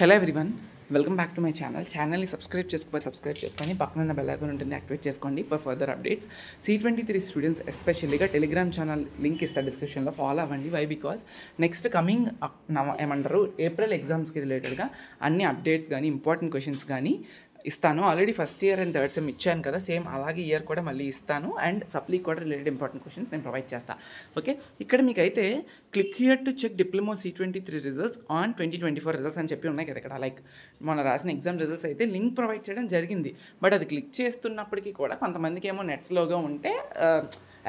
Hello everyone, welcome back to my ఛానల్ని subscribe చేసుకొని పక్కన బెల్ ఐకాన్ ఉంటుంది యాక్టివేట్ చేసుకోండి for further updates. C23 students ఎస్పెషల్లీగా టెలిగ్రామ్ ఛానల్ లింక్ ఇస్తా డిస్క్రిప్షన్లో, ఫాలో అవ్వండి. Why because next coming April ఎగ్జామ్స్కి రిలేటెడ్గా అన్ని అప్డేట్స్ కానీ ఇంపార్టెంట్ క్వశ్చన్స్ కానీ ఇస్తాను. Already first year and third sem ఇచ్చాను కదా, సేమ్ అలాగే ఇయర్ కూడా మళ్ళీ ఇస్తాను. అండ్ సప్లీ కూడా రిలేటెడ్ ఇంపార్టెంట్ క్వశ్చన్స్ నేను ప్రొవైడ్ చేస్తాను. ఓకే, ఇక్కడ మీకైతే click here to check diploma C23 results on 2024 results అని చెప్పి ఉన్నాయి కదా ఇక్కడ. లైక్ మన రాసిన ఎగ్జామ్ రిజల్ట్స్ అయితే లింక్ ప్రొవైడ్ చేయడం జరిగింది. బట్ అది క్లిక్ చేస్తున్నప్పటికీ కూడా కొంతమందికి ఏమో నెట్ స్లోగా ఉంటే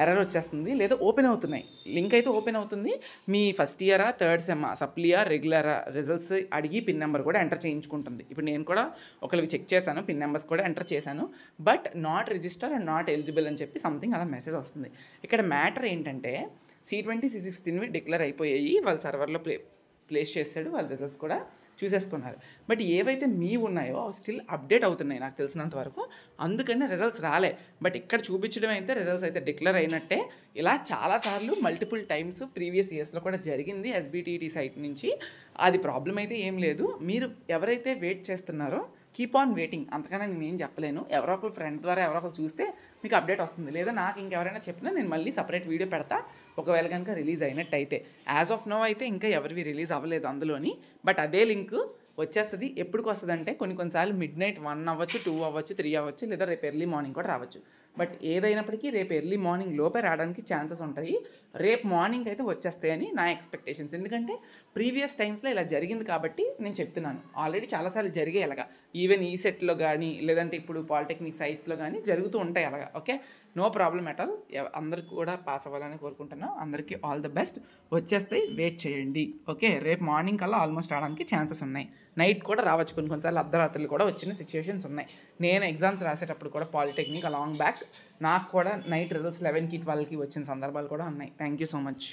ఎర్రర్ వచ్చేస్తుంది, లేదా ఓపెన్ అవుతున్నాయి. లింక్ అయితే ఓపెన్ అవుతుంది. మీ ఫస్ట్ ఇయరా, థర్డ్ సెమ్, సప్లియా, రెగ్యులరా రిజల్ట్స్ అడిగి పిన్ నెంబర్ కూడా ఎంటర్ చేయించుకుంటుంది. ఇప్పుడు నేను కూడా ఒకరికి చెక్ చేశాను, పిన్ నెంబర్స్ కూడా ఎంటర్ చేశాను. But not register and not eligible అని చెప్పి సంథింగ్ అలా మెసేజ్ వస్తుంది. ఇక్కడ మ్యాటర్ ఏంటంటే C20, C16 డిక్లేర్ అయిపోయాయి, వాళ్ళ సర్వర్లో ప్లేస్ చేస్తాడు, వాళ్ళ రిజల్ట్స్ కూడా చూసేసుకున్నారు. బట్ ఏవైతే మీ ఉన్నాయో అవి స్టిల్ అప్డేట్ అవుతున్నాయి నాకు తెలిసినంత వరకు, అందుకనే రిజల్ట్స్ రాలే. బట్ ఇక్కడ చూపించడం అయితే రిజల్ట్స్ అయితే డిక్లేర్ అయినట్టే. ఇలా చాలాసార్లు మల్టిపుల్ టైమ్స్ ప్రీవియస్ ఇయర్స్లో కూడా జరిగింది SBTT సైట్ నుంచి. అది ప్రాబ్లం అయితే ఏం లేదు. మీరు ఎవరైతే వెయిట్ చేస్తున్నారో కీప్ ఆన్ వెయిటింగ్, అంతకన్నా నేను ఏం చెప్పలేను. ఎవరో ఒకరు ఫ్రెండ్ ద్వారా ఎవరో ఒకరు చూస్తే మీకు అప్డేట్ వస్తుంది, లేదా నాకు ఇంకెవరైనా చెప్పినా నేను మళ్ళీ సపరేట్ వీడియో పెడతా ఒకవేళ కనుక రిలీజ్ అయినట్టయితే. యాజ్ ఆఫ్ నో అయితే ఇంకా ఎవరివి రిలీజ్ అవ్వలేదు అందులోని. బట్ అదే లింక్ వచ్చేస్తుంది. ఎప్పటికి వస్తుంది అంటే కొన్నిసార్లు మిడ్-నైట్ 1 అవ్వచ్చు, 2 అవ్వచ్చు, 3 అవ్వచ్చు, లేదా రేపు ఎర్లీ మార్నింగ్ కూడా రావచ్చు. బట్ ఏదైనప్పటికీ రేపు ఎర్లీ మార్నింగ్ లోపే రావడానికి ఛాన్సెస్ ఉంటాయి. రేపు మార్నింగ్ అయితే వచ్చేస్తాయని నా ఎక్స్పెక్టేషన్స్. ఎందుకంటే ప్రీవియస్ టైమ్స్లో ఇలా జరిగింది కాబట్టి నేను చెప్తున్నాను. ఆల్రెడీ చాలాసార్లు జరిగాయి అలాగా. ఈవెన్ ఈ సెట్లో కానీ, లేదంటే ఇప్పుడు పాలిటెక్నిక్ సైట్స్లో కానీ జరుగుతూ ఉంటాయి అలాగా. Okay, no problem at all. అందరికీ కూడా పాస్ అవ్వాలని కోరుకుంటున్నాను. అందరికీ ఆల్ ద బెస్ట్. వచ్చేస్తాయి, వెయిట్ చేయండి. ఓకే, రేపు మార్నింగ్ కల్లా ఆల్మోస్ట్ రావడానికి ఛాన్సెస్ ఉన్నాయి. నైట్ కూడా రావచ్చు, కొన్నిసార్లు అర్ధరాత్రులు కూడా వచ్చిన సిచ్యువేషన్స్ ఉన్నాయి. నేను ఎగ్జామ్స్ రాసేటప్పుడు కూడా పాలిటెక్నిక్ లాంగ్ బ్యాక్ నాకు కూడా నైట్ రిజల్ట్స్ 11కి 12కి వచ్చిన సందర్భాలు కూడా ఉన్నాయి. Thank you so much.